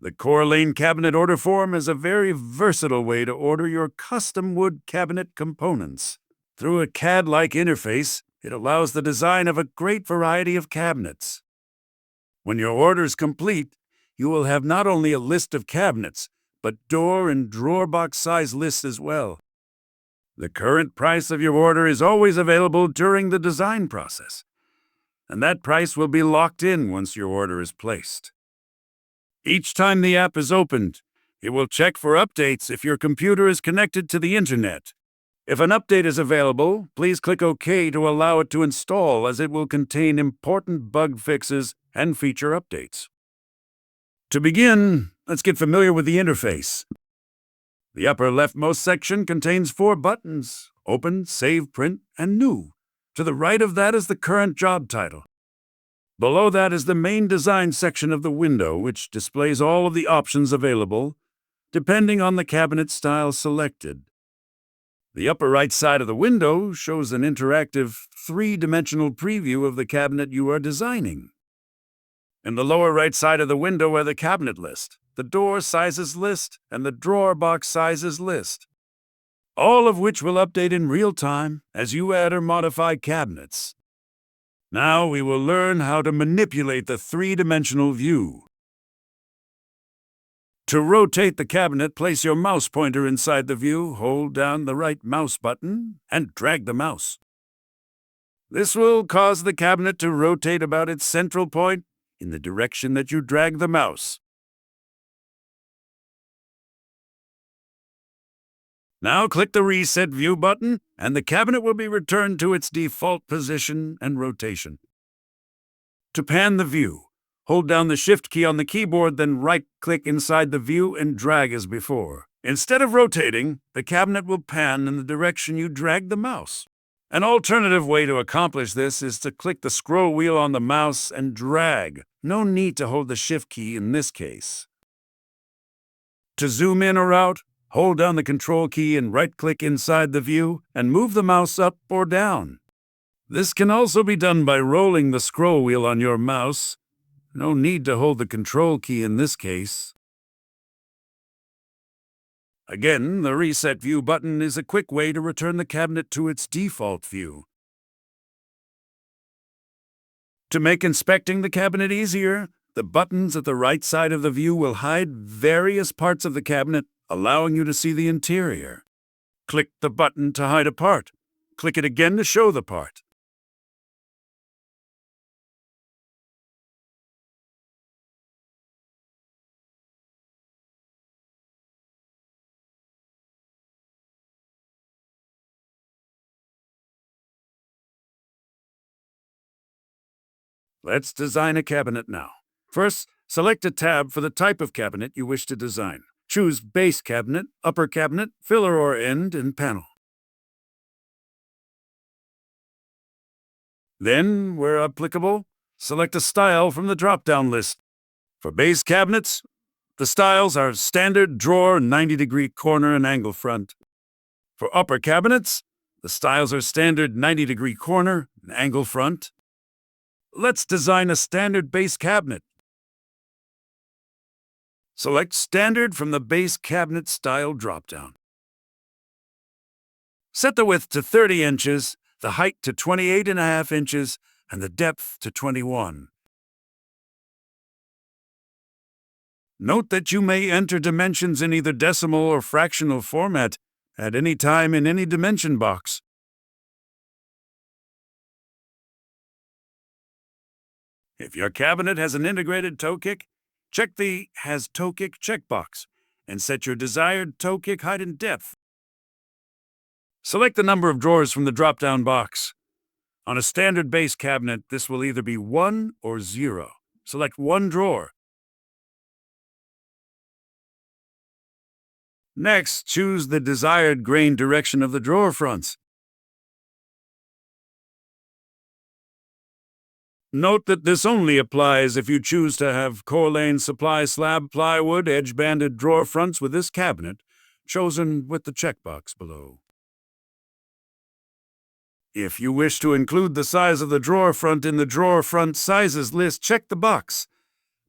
The Corlane cabinet order form is a very versatile way to order your custom wood cabinet components. Through a CAD-like interface, it allows the design of a great variety of cabinets. When your order is complete, you will have not only a list of cabinets, but door and drawer box size lists as well. The current price of your order is always available during the design process, and that price will be locked in once your order is placed. Each time the app is opened, it will check for updates if your computer is connected to the internet. If an update is available, please click OK to allow it to install, as it will contain important bug fixes and feature updates. To begin, let's get familiar with the interface. The upper leftmost section contains 4 buttons: Open, Save, Print, and New. To the right of that is the current job title. Below that is the main design section of the window, which displays all of the options available, depending on the cabinet style selected. The upper right side of the window shows an interactive 3-dimensional preview of the cabinet you are designing. In the lower right side of the window are the cabinet list, the door sizes list, and the drawer box sizes list, all of which will update in real time as you add or modify cabinets. Now we will learn how to manipulate the 3-dimensional view. To rotate the cabinet, place your mouse pointer inside the view, hold down the right mouse button, and drag the mouse. This will cause the cabinet to rotate about its central point in the direction that you drag the mouse. Now click the Reset View button, and the cabinet will be returned to its default position and rotation. To pan the view, hold down the Shift key on the keyboard, then right-click inside the view and drag as before. Instead of rotating, the cabinet will pan in the direction you drag the mouse. An alternative way to accomplish this is to click the scroll wheel on the mouse and drag. No need to hold the Shift key in this case. To zoom in or out, hold down the Control key and right-click inside the view and move the mouse up or down. This can also be done by rolling the scroll wheel on your mouse. No need to hold the Control key in this case. Again, the Reset View button is a quick way to return the cabinet to its default view. To make inspecting the cabinet easier, the buttons at the right side of the view will hide various parts of the cabinet, allowing you to see the interior. Click the button to hide a part. Click it again to show the part. Let's design a cabinet now. First, select a tab for the type of cabinet you wish to design. Choose Base Cabinet, Upper Cabinet, Filler or End, and Panel. Then, where applicable, select a style from the drop-down list. For base cabinets, the styles are Standard, Drawer, 90-degree corner, and Angle front. For upper cabinets, the styles are Standard, 90-degree corner, and Angle front. Let's design a standard base cabinet. Select Standard from the Base Cabinet Style dropdown. Set the width to 30 inches, the height to 28.5 inches, and the depth to 21. Note that you may enter dimensions in either decimal or fractional format at any time in any dimension box. If your cabinet has an integrated toe kick, check the Has Toe Kick checkbox and set your desired toe kick height and depth. Select the number of drawers from the drop-down box. On a standard base cabinet, this will either be 1 or 0. Select 1 drawer. Next, choose the desired grain direction of the drawer fronts. Note that this only applies if you choose to have Corlane supply slab plywood edge-banded drawer fronts with this cabinet, chosen with the checkbox below. If you wish to include the size of the drawer front in the drawer front sizes list, check the box.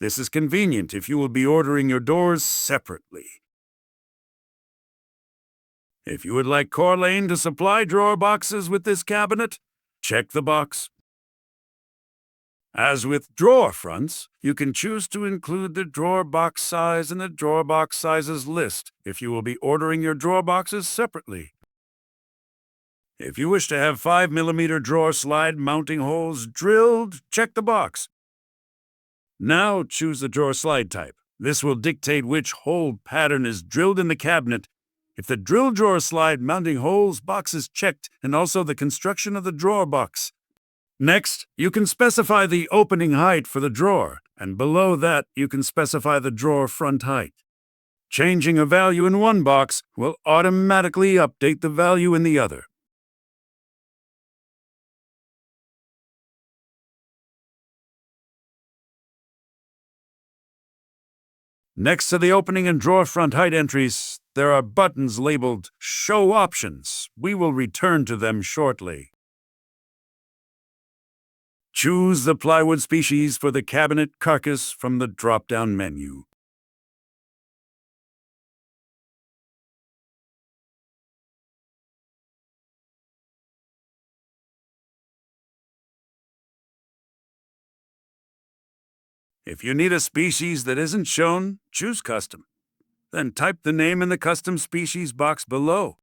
This is convenient if you will be ordering your doors separately. If you would like Corlane to supply drawer boxes with this cabinet, check the box. As with drawer fronts, you can choose to include the drawer box size in the drawer box sizes list if you will be ordering your drawer boxes separately. If you wish to have 5mm drawer slide mounting holes drilled, check the box. Now choose the drawer slide type. This will dictate which hole pattern is drilled in the cabinet. If the drill drawer slide mounting holes box is checked, and also the construction of the drawer box. Next, you can specify the opening height for the drawer, and below that you can specify the drawer front height. Changing a value in one box will automatically update the value in the other. Next to the opening and drawer front height entries, there are buttons labeled Show Options. We will return to them shortly. Choose the plywood species for the cabinet carcass from the drop-down menu. If you need a species that isn't shown, choose Custom. Then type the name in the Custom Species box below.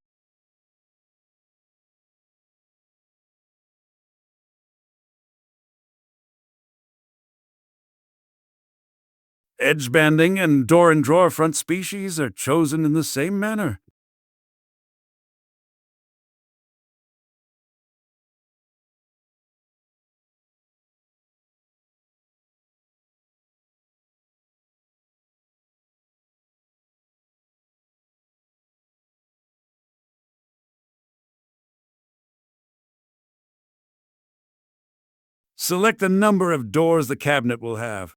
Edge banding and door and drawer front species are chosen in the same manner. Select the number of doors the cabinet will have.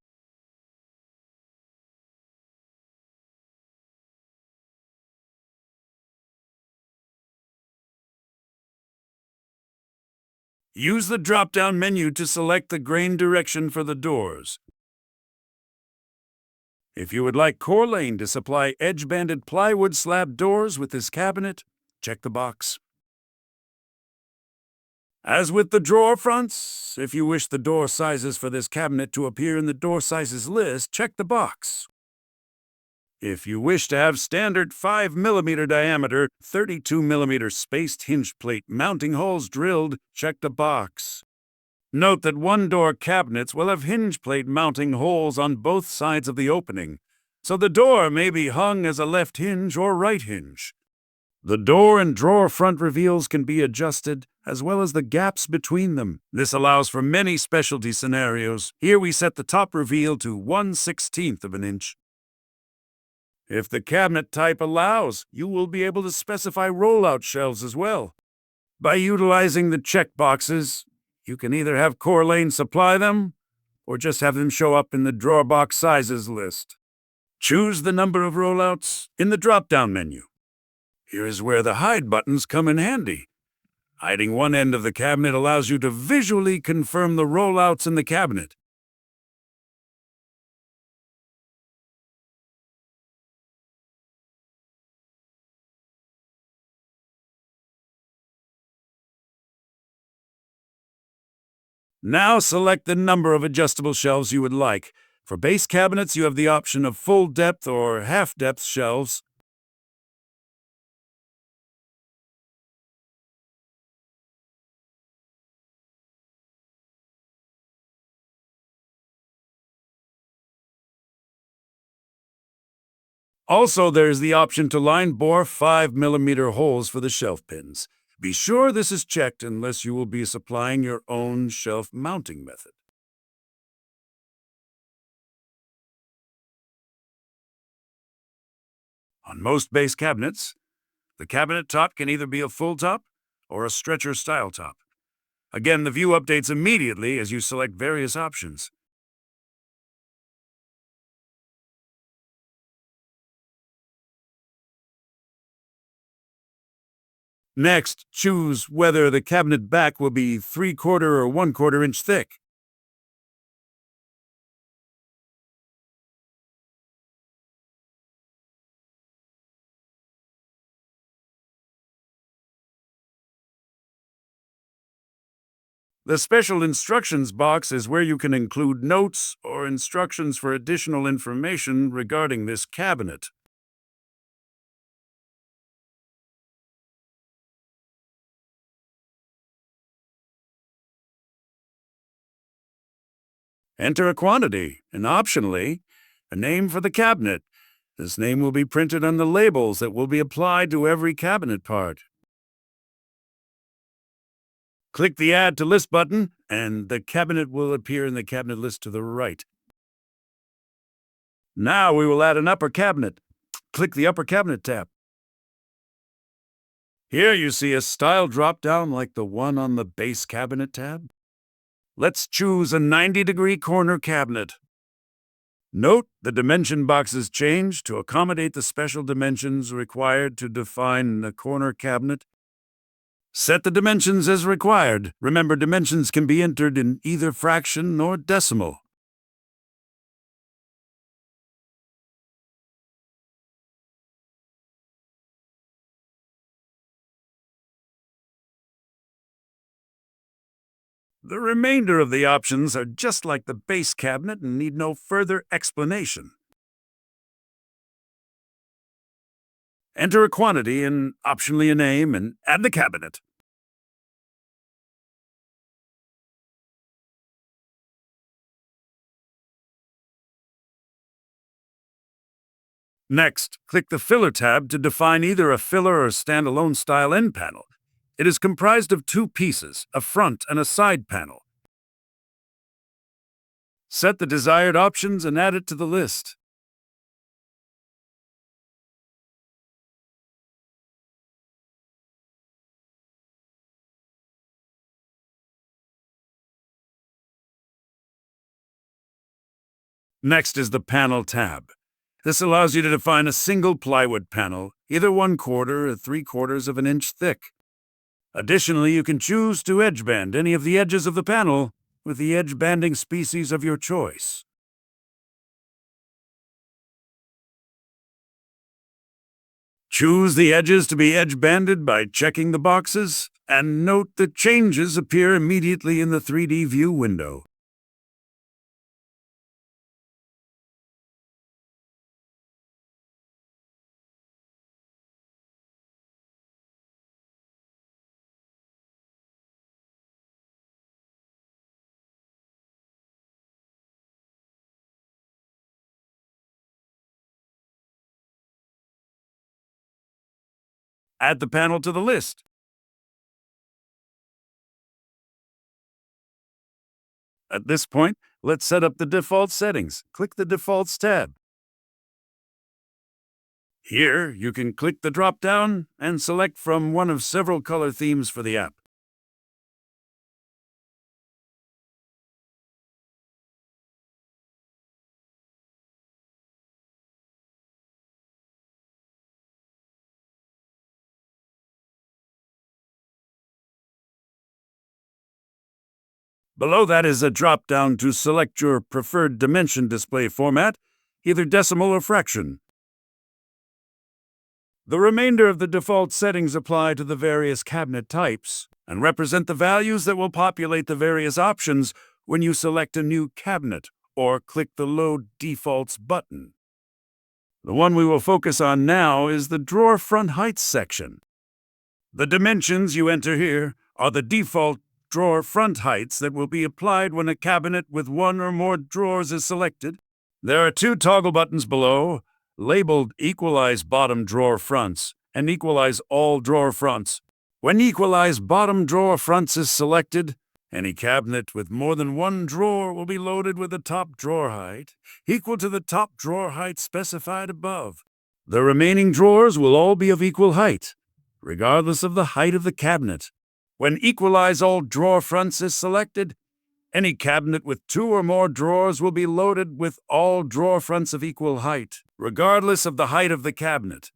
Use the drop-down menu to select the grain direction for the doors. If you would like Corlane to supply edge-banded plywood slab doors with this cabinet, check the box. As with the drawer fronts, if you wish the door sizes for this cabinet to appear in the door sizes list, check the box. If you wish to have standard 5mm diameter, 32mm spaced hinge plate mounting holes drilled, check the box. Note that one-door cabinets will have hinge plate mounting holes on both sides of the opening, so the door may be hung as a left hinge or right hinge. The door and drawer front reveals can be adjusted, as well as the gaps between them. This allows for many specialty scenarios. Here we set the top reveal to 1/16 of an inch. If the cabinet type allows, you will be able to specify rollout shelves as well. By utilizing the check boxes, you can either have Corlane supply them, or just have them show up in the drawer box sizes list. Choose the number of rollouts in the drop-down menu. Here is where the hide buttons come in handy. Hiding one end of the cabinet allows you to visually confirm the rollouts in the cabinet. Now select the number of adjustable shelves you would like. For base cabinets, you have the option of full depth or half depth shelves. Also, there's the option to line bore 5mm holes for the shelf pins. Be sure this is checked unless you will be supplying your own shelf mounting method. On most base cabinets, the cabinet top can either be a full top or a stretcher style top. Again, the view updates immediately as you select various options. Next, choose whether the cabinet back will be 3/4 or 1/4 inch thick. The special instructions box is where you can include notes or instructions for additional information regarding this cabinet. Enter a quantity and optionally, a name for the cabinet. This name will be printed on the labels that will be applied to every cabinet part. Click the Add to List button, and the cabinet will appear in the cabinet list to the right. Now we will add an upper cabinet. Click the Upper Cabinet tab. Here you see a style drop-down like the one on the Base Cabinet tab. Let's choose a 90-degree corner cabinet. Note the dimension boxes change to accommodate the special dimensions required to define the corner cabinet. Set the dimensions as required. Remember, dimensions can be entered in either fraction or decimal. The remainder of the options are just like the base cabinet and need no further explanation. Enter a quantity and optionally a name and add the cabinet. Next, click the Filler tab to define either a filler or standalone style end panel. It is comprised of two pieces, a front and a side panel. Set the desired options and add it to the list. Next is the Panel tab. This allows you to define a single plywood panel, either 1/4 or 3/4 of an inch thick. Additionally, you can choose to edge band any of the edges of the panel with the edge banding species of your choice. Choose the edges to be edge banded by checking the boxes, and note the changes appear immediately in the 3D view window. Add the panel to the list. At this point, let's set up the default settings. Click the Defaults tab. Here, you can click the drop-down and select from one of several color themes for the app. Below that is a drop-down to select your preferred dimension display format, either decimal or fraction. The remainder of the default settings apply to the various cabinet types and represent the values that will populate the various options when you select a new cabinet or click the Load Defaults button. The one we will focus on now is the Drawer Front Heights section. The dimensions you enter here are the default drawer front heights that will be applied when a cabinet with one or more drawers is selected. There are two toggle buttons below, labeled Equalize Bottom Drawer Fronts and Equalize All Drawer Fronts. When Equalize Bottom Drawer Fronts is selected, any cabinet with more than one drawer will be loaded with a top drawer height equal to the top drawer height specified above. The remaining drawers will all be of equal height, regardless of the height of the cabinet. When Equalize All Drawer Fronts is selected, any cabinet with two or more drawers will be loaded with all drawer fronts of equal height, regardless of the height of the cabinet.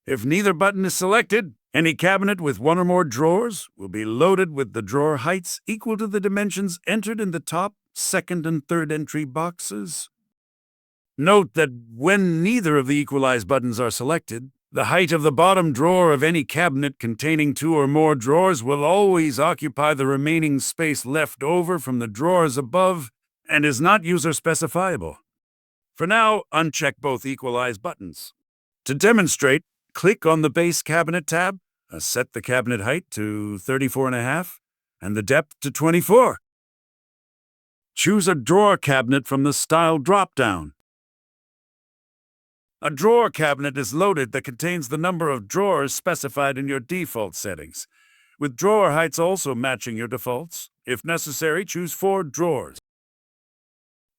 If neither button is selected, any cabinet with one or more drawers will be loaded with the drawer heights equal to the dimensions entered in the top, second, and third entry boxes. Note that when neither of the Equalize buttons are selected, The height of the bottom drawer of any cabinet containing 2 or more drawers will always occupy the remaining space left over from the drawers above and is not user-specifiable. For now, uncheck both equalize buttons. To demonstrate, click on the Base Cabinet tab, set the cabinet height to 34.5 and the depth to 24. Choose a drawer cabinet from the Style drop-down. A drawer cabinet is loaded that contains the number of drawers specified in your default settings, with drawer heights also matching your defaults. If necessary, choose 4 drawers.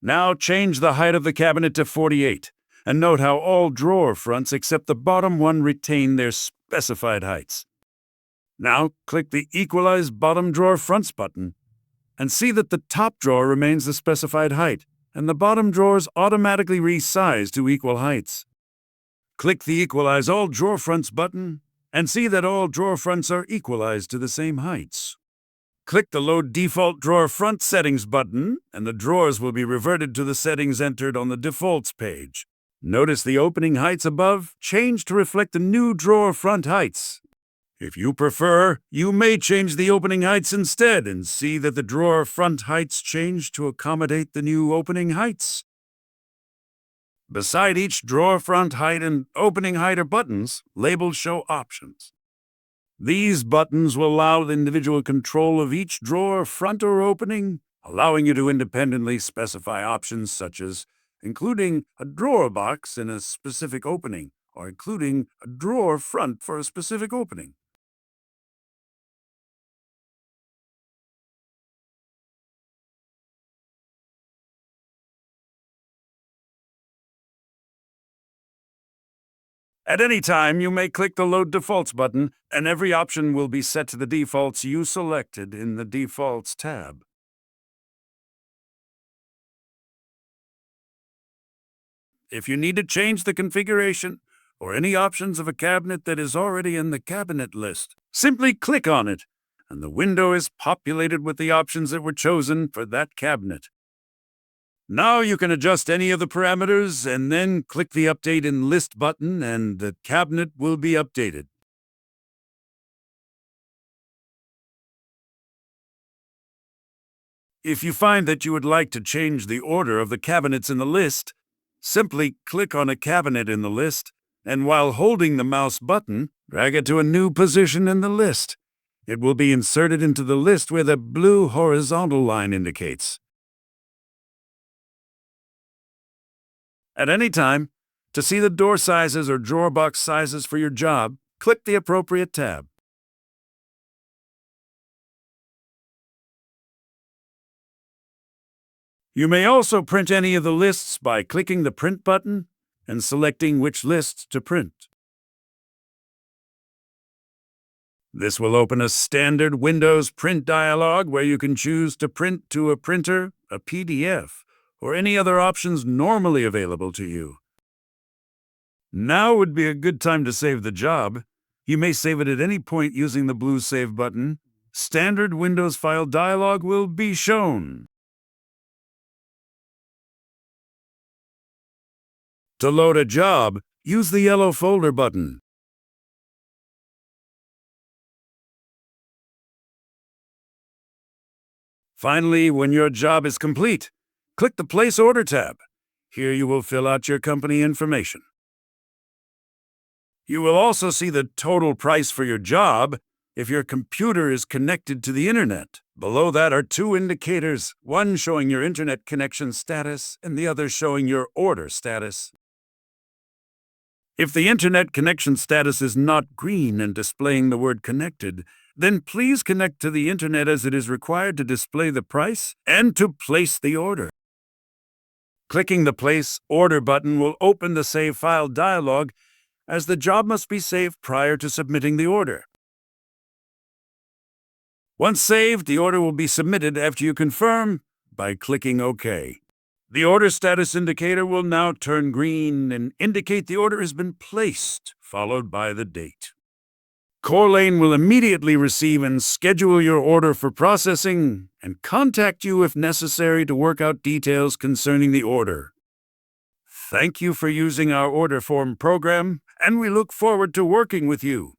Now change the height of the cabinet to 48, and note how all drawer fronts except the bottom one retain their specified heights. Now click the Equalize Bottom Drawer Fronts button, and see that the top drawer remains the specified height, and the bottom drawers automatically resize to equal heights. Click the Equalize All Drawer Fronts button, and see that all drawer fronts are equalized to the same heights. Click the Load Default Drawer Front Settings button, and the drawers will be reverted to the settings entered on the Defaults page. Notice the opening heights above change to reflect the new drawer front heights. If you prefer, you may change the opening heights instead and see that the drawer front heights change to accommodate the new opening heights. Beside each drawer front height and opening height are buttons labeled Show Options. These buttons will allow the individual control of each drawer front or opening, allowing you to independently specify options such as including a drawer box in a specific opening or including a drawer front for a specific opening. At any time, you may click the Load Defaults button, and every option will be set to the defaults you selected in the Defaults tab. If you need to change the configuration or any options of a cabinet that is already in the cabinet list, simply click on it, and the window is populated with the options that were chosen for that cabinet. Now you can adjust any of the parameters and then click the Update in List button and the cabinet will be updated. If you find that you would like to change the order of the cabinets in the list, simply click on a cabinet in the list and while holding the mouse button, drag it to a new position in the list. It will be inserted into the list where the blue horizontal line indicates. At any time, to see the door sizes or drawer box sizes for your job, click the appropriate tab. You may also print any of the lists by clicking the Print button and selecting which lists to print. This will open a standard Windows print dialog where you can choose to print to a printer, a PDF, or any other options normally available to you. Now would be a good time to save the job. You may save it at any point using the blue Save button. Standard Windows file dialog will be shown. To load a job, use the yellow Folder button. Finally, when your job is complete, click the Place Order tab. Here you will fill out your company information. You will also see the total price for your job if your computer is connected to the internet. Below that are 2 indicators, one showing your internet connection status and the other showing your order status. If the internet connection status is not green and displaying the word connected, then please connect to the internet as it is required to display the price and to place the order. Clicking the Place Order button will open the Save File dialog, as the job must be saved prior to submitting the order. Once saved, the order will be submitted after you confirm by clicking OK. The order status indicator will now turn green and indicate the order has been placed, followed by the date. Corlane will immediately receive and schedule your order for processing and contact you if necessary to work out details concerning the order. Thank you for using our order form program, and we look forward to working with you.